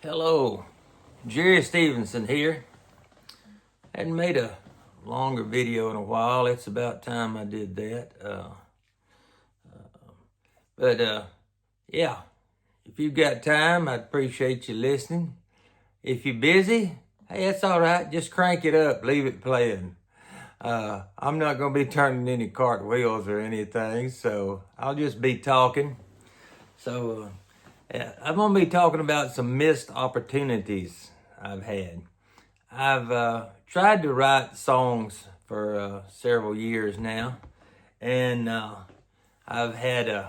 Hello, Jerry Stevenson here. Hadn't made a longer video in a while. It's about time I did that. Yeah, if you've got time, I'd appreciate you listening. If you're busy, hey, that's all right. Just crank it up, leave it playing. I'm not going to be turning any cartwheels or anything, so I'll just be talking. I'm going to be talking about some missed opportunities I've had. I've tried to write songs for several years now, and I've had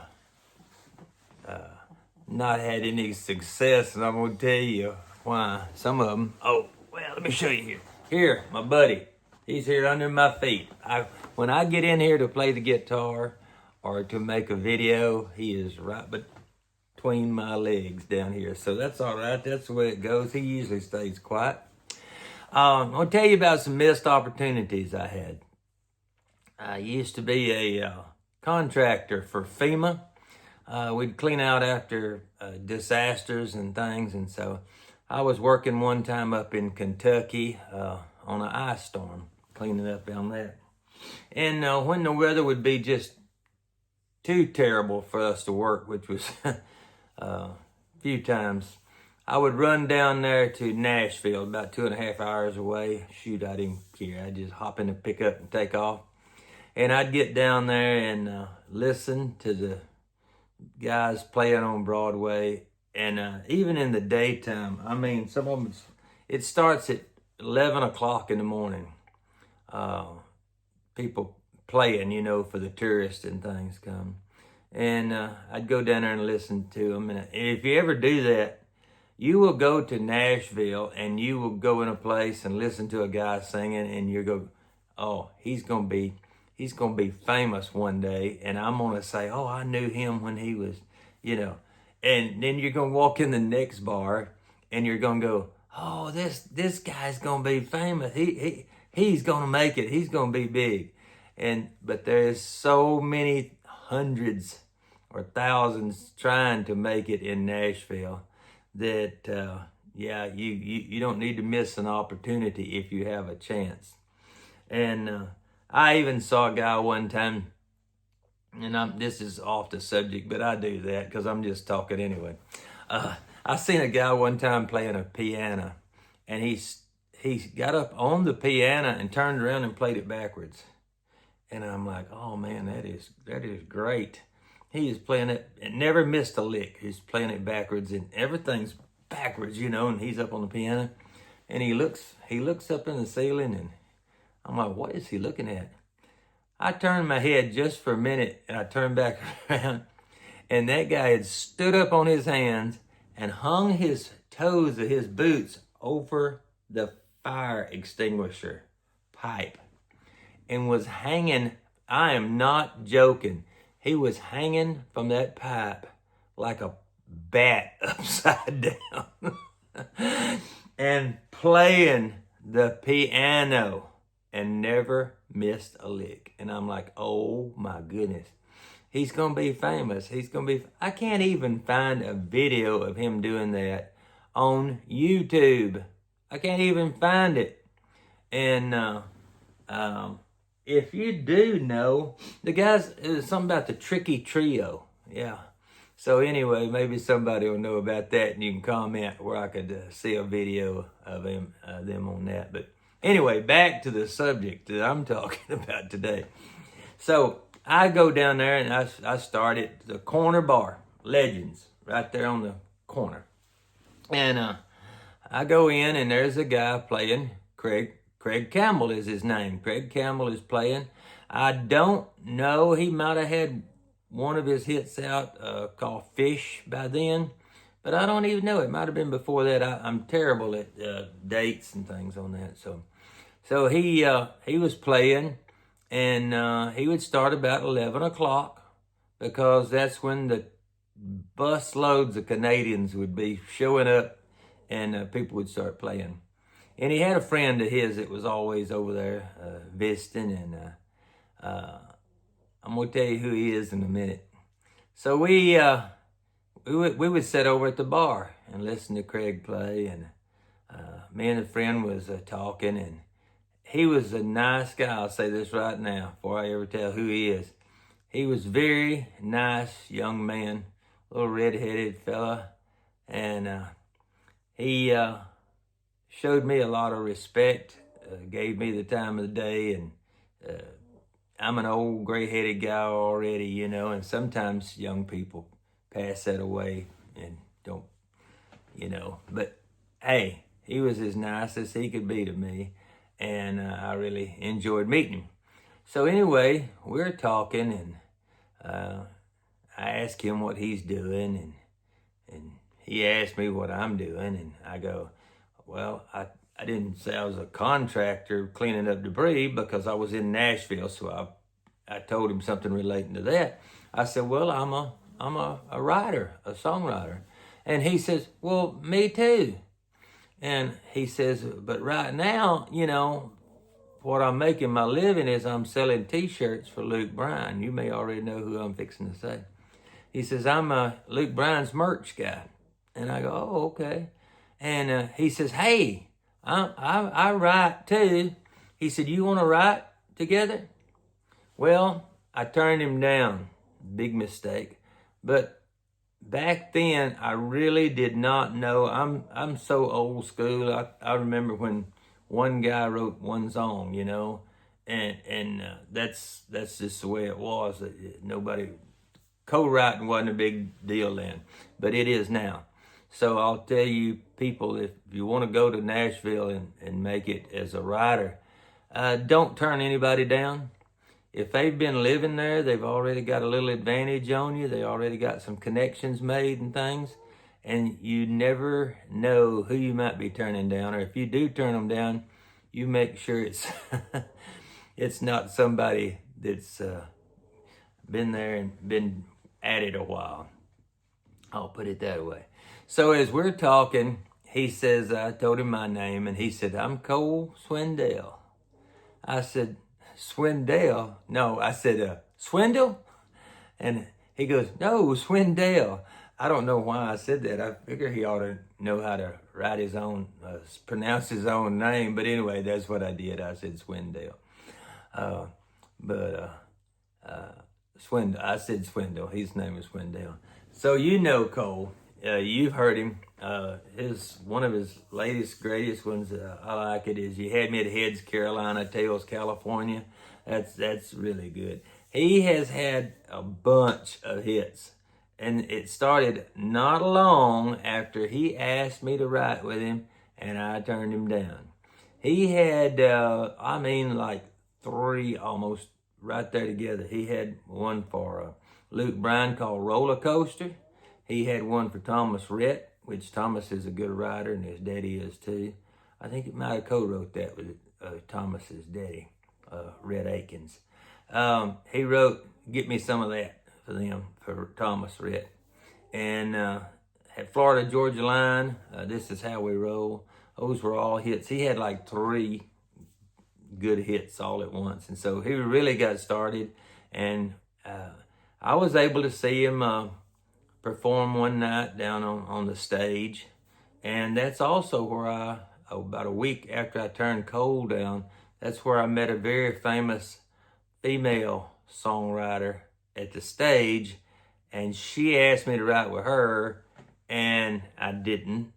not had any success, and I'm going to tell you why. Some of them. Oh, well, let me show you here. Here, my buddy. He's here under my feet. When I get in here to play the guitar or to make a video, he is right between my legs down here. So that's all right. That's the way it goes. He usually stays quiet. I'm going to tell you about some missed opportunities I had. I used to be a contractor for FEMA. We'd clean out after disasters and things. And so I was working one time up in Kentucky on an ice storm, cleaning up on that. And when the weather would be just too terrible for us to work, which was a few times, I would run down there to Nashville, about 2.5 hours away. Shoot, I didn't care. I'd just hop in the pickup and take off. And I'd get down there and listen to the guys playing on Broadway. And even in the daytime, I mean, some of them, it starts at 11 o'clock in the morning. People playing, for the tourists and things come. And I'd go down there and listen to them. And if you ever do that, you will go to Nashville and you will go in a place and listen to a guy singing, and you go, oh, he's gonna be famous one day, and I'm gonna say, oh, I knew him when he was, and then you're gonna walk in the next bar and you're gonna go, oh, this guy's gonna be famous. He's gonna make it. He's gonna be big. But there's so many hundreds or thousands trying to make it in Nashville that you don't need to miss an opportunity if you have a chance. And I even saw a guy one time, and this is off the subject, but I do that because I'm just talking anyway. I seen a guy one time playing a piano, and he got up on the piano and turned around and played it backwards. And I'm like, oh man, that is great. He is playing it and never missed a lick. He's playing it backwards, and everything's backwards, and he's up on the piano, and he looks up in the ceiling, and I'm like, what is he looking at? I turned my head just for a minute, and I turned back around, and that guy had stood up on his hands and hung his toes of his boots over the fire extinguisher pipe and was hanging. I am not joking. He was hanging from that pipe like a bat upside down and playing the piano and never missed a lick. And I'm like, oh my goodness, he's going to be famous. I can't even find a video of him doing that on YouTube. I can't even find it. And if you do know, the guys, it was something about the Tricky Trio. Yeah. So anyway, maybe somebody will know about that, and you can comment where I could see a video of them on that. But anyway, back to the subject that I'm talking about today. So I go down there and I started the corner bar, Legends, right there on the corner. And I go in, and there's a guy playing. Craig Campbell is his name. Craig Campbell is playing. I don't know. He might have had one of his hits out called Fish by then, but I don't even know. It might have been before that. I'm terrible at dates and things on that. So he was playing, and he would start about 11 o'clock because that's when the bus loads of Canadians would be showing up, and people would start playing. And he had a friend of his that was always over there visiting, and I'm going to tell you who he is in a minute. So we would sit over at the bar, and listened to Craig play, and me and a friend was talking, and he was a nice guy. I'll say this right now before I ever tell who he is. He was very nice young man, little red-headed fella, and he showed me a lot of respect, gave me the time of the day, and I'm an old gray-headed guy already, you know, and sometimes young people pass that away and don't, you know. But hey, he was as nice as he could be to me, and I really enjoyed meeting him. So anyway, we're talking, and I asked him what he's doing, and he asked me what I'm doing, and I go, well, I didn't say I was a contractor cleaning up debris because I was in Nashville, so I told him something relating to that. I said, well, I'm a writer, a songwriter. And he says, well, me too. And he says, but right now, you know, what I'm making my living is I'm selling T-shirts for Luke Bryan. You may already know who I'm fixing to say. He says, I'm Luke Bryan's merch guy. And I go, oh, okay. And he says, hey, I write too. He said, you want to write together? Well, I turned him down. Big mistake. But back then, I really did not know. I'm so old school. I remember when one guy wrote one song, you know, and that's just the way it was. Nobody, co-writing wasn't a big deal then, but it is now. So I'll tell you people, if you want to go to Nashville and make it as a writer, don't turn anybody down. If they've been living there, they've already got a little advantage on you. They already got some connections made and things. And you never know who you might be turning down. Or if you do turn them down, you make sure it's it's not somebody that's been there and been at it a while. I'll put it that way. So as we're talking, he says, I told him my name, and he said, I'm Cole Swindell. I said, Swindell? No, I said, Swindle? And he goes, no, Swindell. I don't know why I said that. I figure he ought to know how to write his own, pronounce his own name. But anyway, that's what I did. I said Swindell. Swindle. I said Swindle. His name is Swindell. So you know Cole. You've heard him. One of his latest, greatest ones, I like it, is You Had Me at Heads, Carolina, Tails, California. That's really good. He has had a bunch of hits. And it started not long after he asked me to write with him, and I turned him down. He had, like 3 almost right there together. He had one for Luke Bryan called Roller Coaster. He had one for Thomas Rhett, which Thomas is a good writer, and his daddy is too. I think he might have co-wrote that with Thomas's daddy, Rhett Akins. He wrote Get Me Some of That for them, for Thomas Rhett. And had Florida Georgia Line, This Is How We Roll. Those were all hits. He had like 3 good hits all at once. And so he really got started. And I was able to see him perform one night down on the stage. And that's also where about a week after I turned Cole down, that's where I met a very famous female songwriter at the stage, and she asked me to write with her, and I didn't,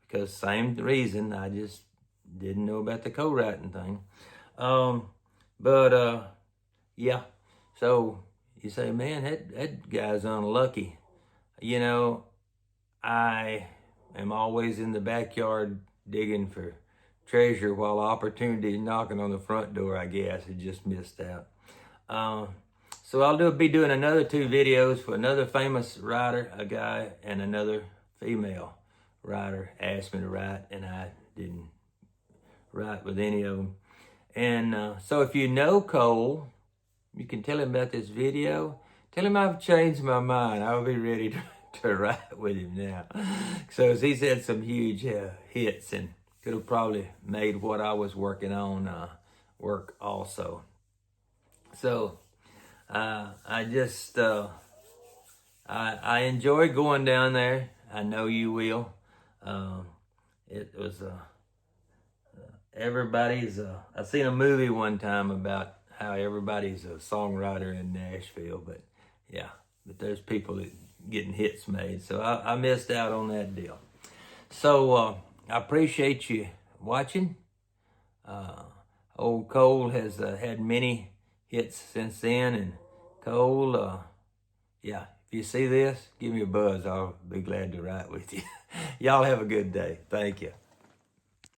because same reason, I just didn't know about the co-writing thing. Yeah, so you say, man, that guy's unlucky. You know, I am always in the backyard digging for treasure while opportunity is knocking on the front door, I guess. I just missed out. So I'll be doing another 2 videos for another famous writer, a guy, and another female writer asked me to write, and I didn't write with any of them. And so if you know Cole, you can tell him about this video. Tell him I've changed my mind. I'll be ready to write with him now. So he's had some huge hits, and could have probably made what I was working on work also. So I just, I enjoy going down there. I know you will. It was everybody's. I seen a movie one time about how everybody's a songwriter in Nashville, but yeah, but there's people that getting hits made. So I missed out on that deal. So I appreciate you watching. Old Cole has had many hits since then, and Cole, yeah, if you see this, give me a buzz. I'll be glad to write with you. Y'all have a good day. Thank you.